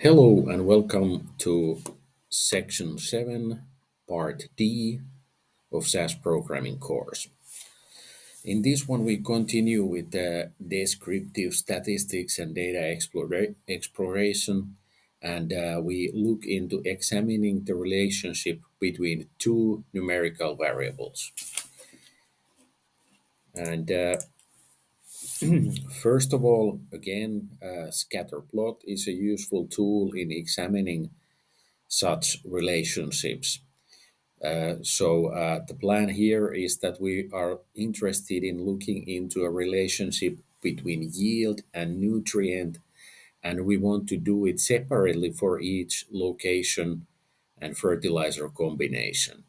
Hello and welcome to section 7, part D of SAS programming course. In this one, we continue with the descriptive statistics and data exploration, and we look into examining the relationship between two numerical variables. And first of all, again, scatter plot is a useful tool in examining such relationships. So the plan here is that we are interested in looking into a relationship between yield and nutrient, and we want to do it separately for each location and fertilizer combination.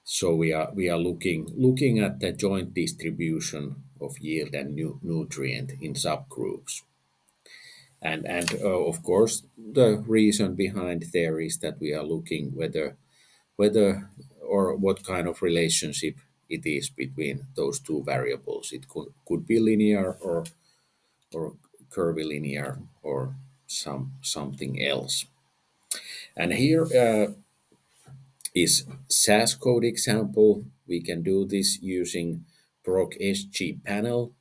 So we are looking at the joint distribution of yield and nutrient in subgroups. And of course, the reason behind there is that we are looking whether or what kind of relationship it is between those two variables. It could be linear or curvilinear or something else. And here is SAS code example. We can do this using proc SG panel.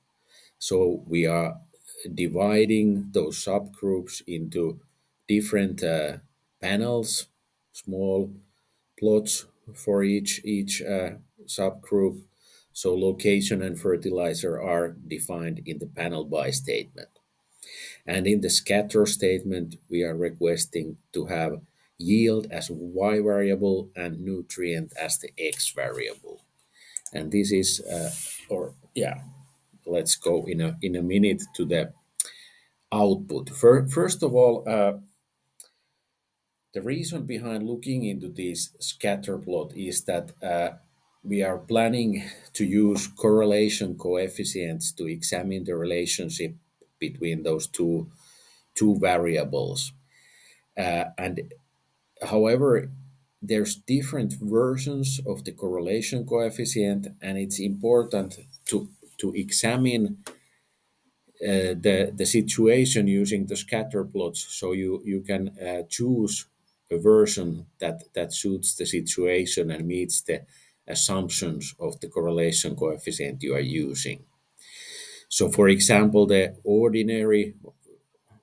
So we are dividing those subgroups into different panels, small plots for each subgroup. So location and fertilizer are defined in the panel by statement. And in the scatter statement, we are requesting to have yield as y variable and nutrient as the x variable. And this is, let's go in a minute to the output. First of all, the reason behind looking into this scatter plot is that we are planning to use correlation coefficients to examine the relationship between those two variables. And however, there's different versions of the correlation coefficient, and it's important to examine the situation using the scatter plots, so you can choose a version that suits the situation and meets the assumptions of the correlation coefficient you are using. So for example, the ordinary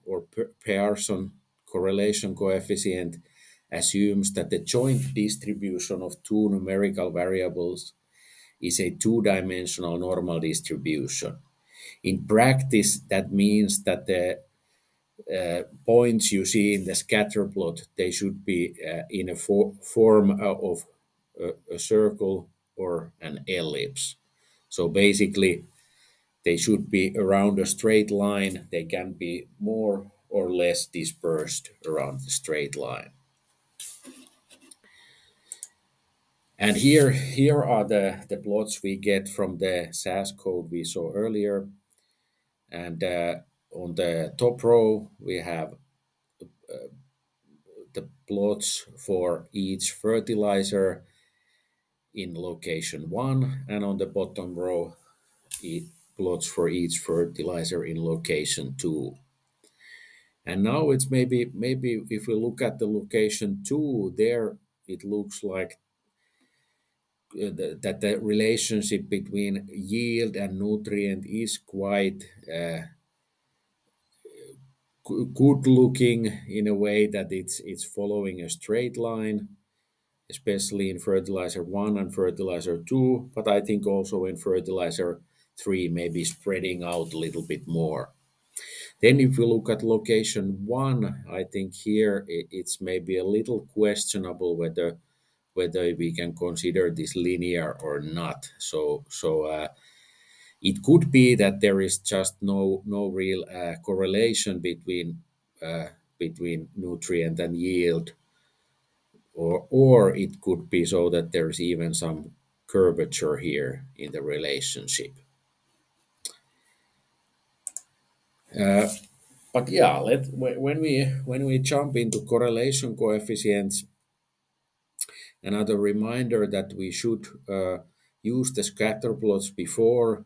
or Pearson correlation coefficient assumes that the joint distribution of two numerical variables is a two-dimensional normal distribution. In practice, that means that the points you see in the scatter plot, they should be in a form of a circle or an ellipse. So basically, they should be around a straight line. They can be more or less dispersed around the straight line. And here are the plots we get from the SAS code we saw earlier. And on the top row, we have the plots for each fertilizer in location 1, and on the bottom row, plots for each fertilizer in location 2. And now it's maybe if we look at the location 2, there it looks like that the relationship between yield and nutrient is quite good looking, in a way that it's following a straight line, especially in fertilizer 1 and fertilizer 2, but I think also in fertilizer 3 maybe spreading out a little bit more. Then if we look at location 1, I think here it's maybe a little questionable whether we can consider this linear or not. So it could be that there is just no real correlation between nutrient and yield, or it could be so that there's even some curvature here in the relationship. But yeah, when we jump into correlation coefficients, another reminder that we should use the scatter plots before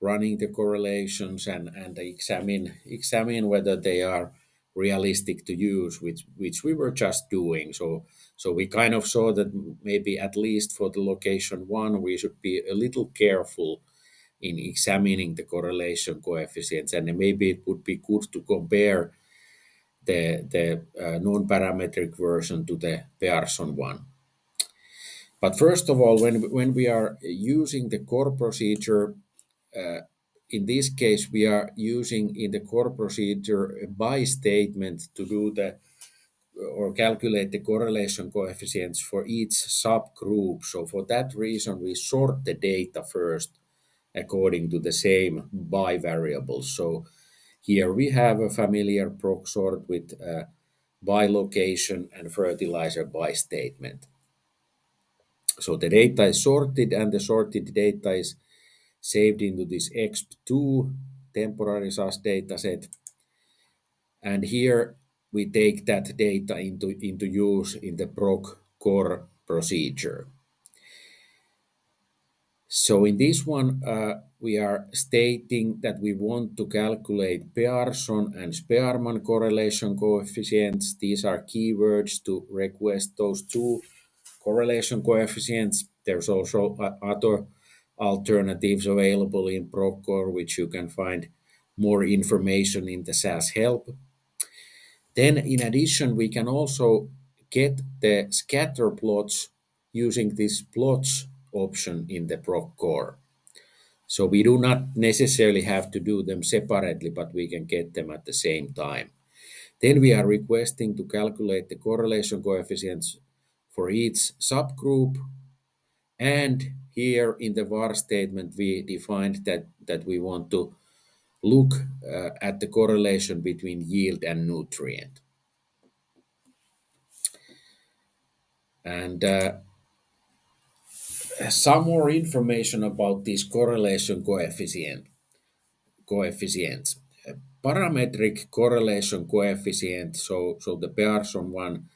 running the correlations and examine whether they are realistic to use, which we were just doing. So we kind of saw that maybe at least for the location one, we should be a little careful in examining the correlation coefficients, and maybe it would be good to compare the non-parametric version to the Pearson one. But first of all, when we are using the core procedure, in this case, we are using in the core procedure a by statement to do the or calculate the correlation coefficients for each subgroup. So for that reason, we sort the data first according to the same by variables. So here we have a familiar proc sort with by location and fertilizer by statement. So the data is sorted, and the sorted data is saved into this exp2 temporary SAS dataset. And here we take that data into use in the proc core procedure. So in this one, we are stating that we want to calculate Pearson and Spearman correlation coefficients. These are keywords to request those two correlation coefficients. There's also other alternatives available in Procore, which you can find more information in the SAS help. Then in addition, we can also get the scatter plots using this plots option in the Procore. So we do not necessarily have to do them separately, but we can get them at the same time. Then we are requesting to calculate the correlation coefficients for each subgroup. And here in the var statement, we defined that we want to look at the correlation between yield and nutrient. And some more information about these correlation coefficients. Parametric correlation coefficient, so the Pearson one,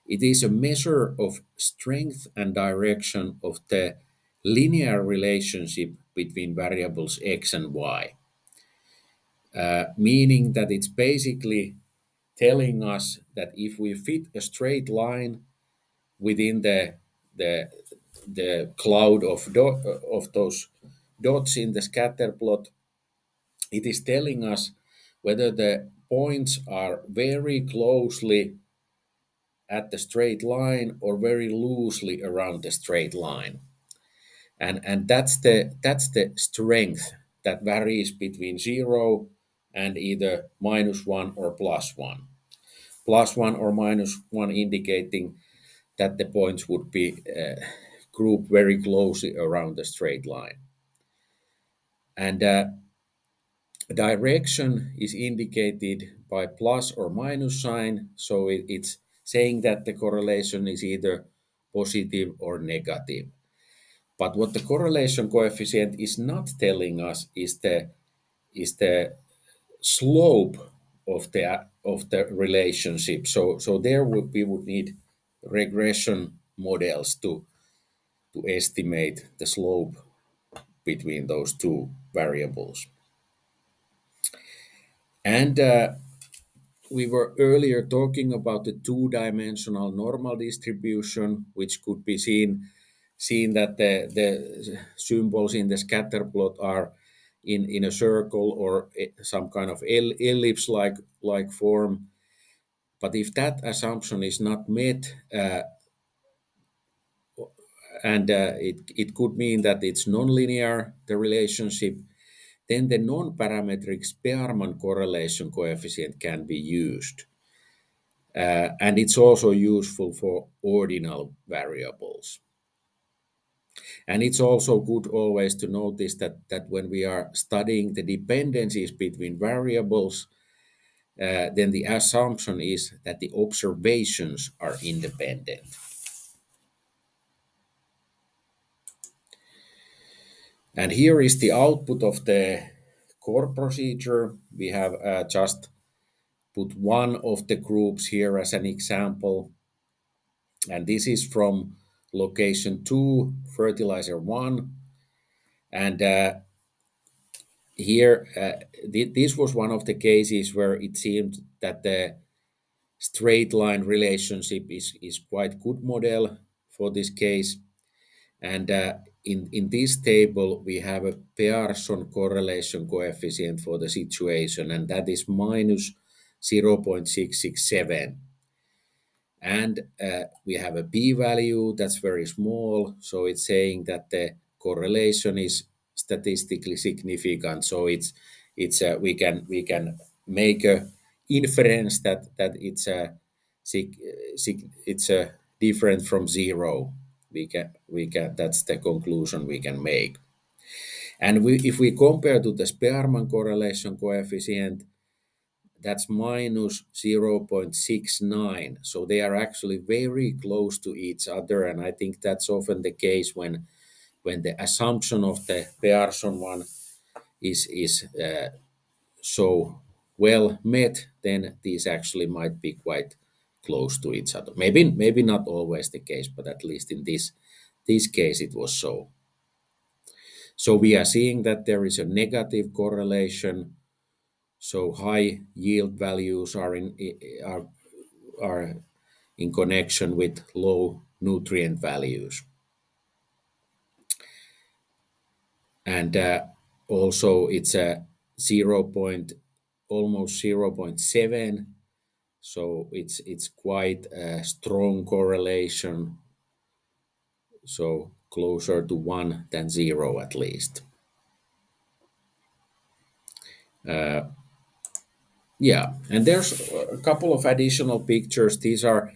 it is a measure of strength and direction of the linear relationship between variables x and y, meaning that it's basically telling us that if we fit a straight line within the cloud of those dots in the scatter plot, it is telling us whether the points are very closely at the straight line or very loosely around the straight line. And that's the strength that varies between 0 and either -1 or +1. +1 or -1 indicating that the points would be grouped very closely around the straight line. And direction is indicated by plus or minus sign, so it's saying that the correlation is either positive or negative. But what the correlation coefficient is not telling us is the slope of the relationship. So there we would need regression models to estimate the slope between those two variables. And we were earlier talking about the two-dimensional normal distribution, which could be seen that the symbols in the scatter plot are in a circle or some kind of ellipse-like form. But if that assumption is not met, and it could mean that it's nonlinear, the relationship, then the non-parametric Spearman correlation coefficient can be used. And it's also useful for ordinal variables. And it's also good always to notice that when we are studying the dependencies between variables, then the assumption is that the observations are independent. And here is the output of the core procedure. We have just put one of the groups here as an example. And this is from location 2, fertilizer 1. And here, this was one of the cases where it seemed that the straight line relationship is quite good model for this case. And in this table, we have a Pearson correlation coefficient for the situation, and that is minus 0.667. And we have a p-value that's very small, so it's saying that the correlation is statistically significant. So we can make a inference that it's a different from zero. We can that's the conclusion we can make. And if we compare to the Spearman correlation coefficient, that's minus 0.69. So they are actually very close to each other, and I think that's often the case when the assumption of the Pearson one is so well met, then these actually might be quite close to each other. Maybe not always the case, but at least in this case it was so. So we are seeing that there is a negative correlation. So high yield values are in connection with low nutrient values. And also it's a almost 0.7. So it's quite a strong correlation. So closer to 1 than 0 at least. Yeah, and there's a couple of additional pictures. These are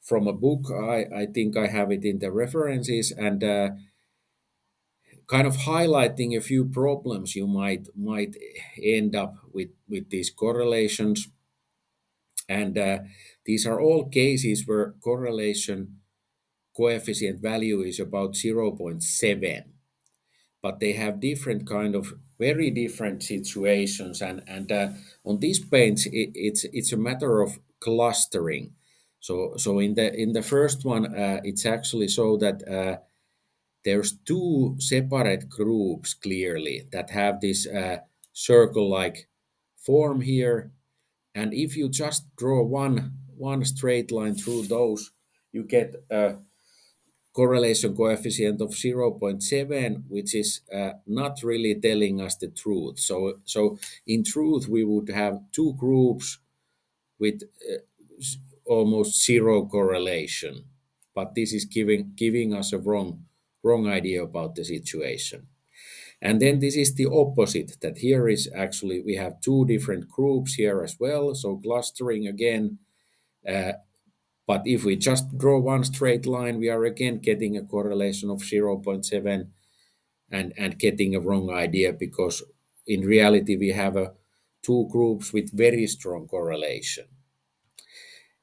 from a book. I think I have it in the references, and kind of highlighting a few problems you might end up with these correlations. And these are all cases where correlation coefficient value is about 0.7, but they have different kind of very different situations. And on this page, it's a matter of clustering. So in the first one, it's actually so that there's two separate groups clearly that have this circle-like form here. And if you just draw one straight line through those, you get a correlation coefficient of 0.7, which is not really telling us the truth. So in truth, we would have two groups with almost zero correlation, but this is giving us a wrong idea about the situation. And then this is the opposite, that here is actually we have two different groups here as well, so clustering again. But if we just draw one straight line, we are again getting a correlation of 0.7 and getting a wrong idea, because in reality we have two groups with very strong correlation.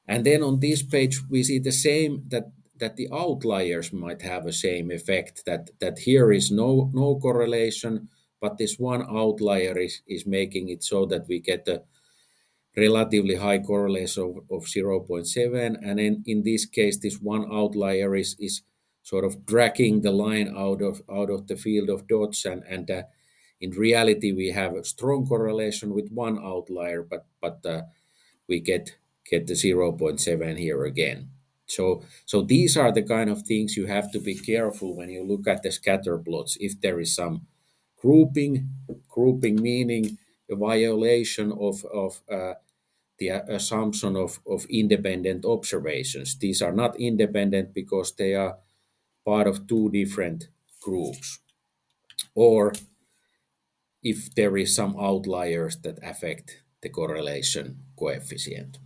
And then on this page we see the same, that the outliers might have the same effect, that here is no correlation, but this one outlier is making it so that we get a relatively high correlation of 0.7, and in this case this one outlier is sort of dragging the line out of the field of dots, and in reality we have a strong correlation with one outlier, but we get the 0.7 here again. So these are the kind of things you have to be careful when you look at the scatter plots. If there is some grouping meaning a violation of the assumption of independent observations. These are not independent because they are part of two different groups. Or if there is some outliers that affect the correlation coefficient.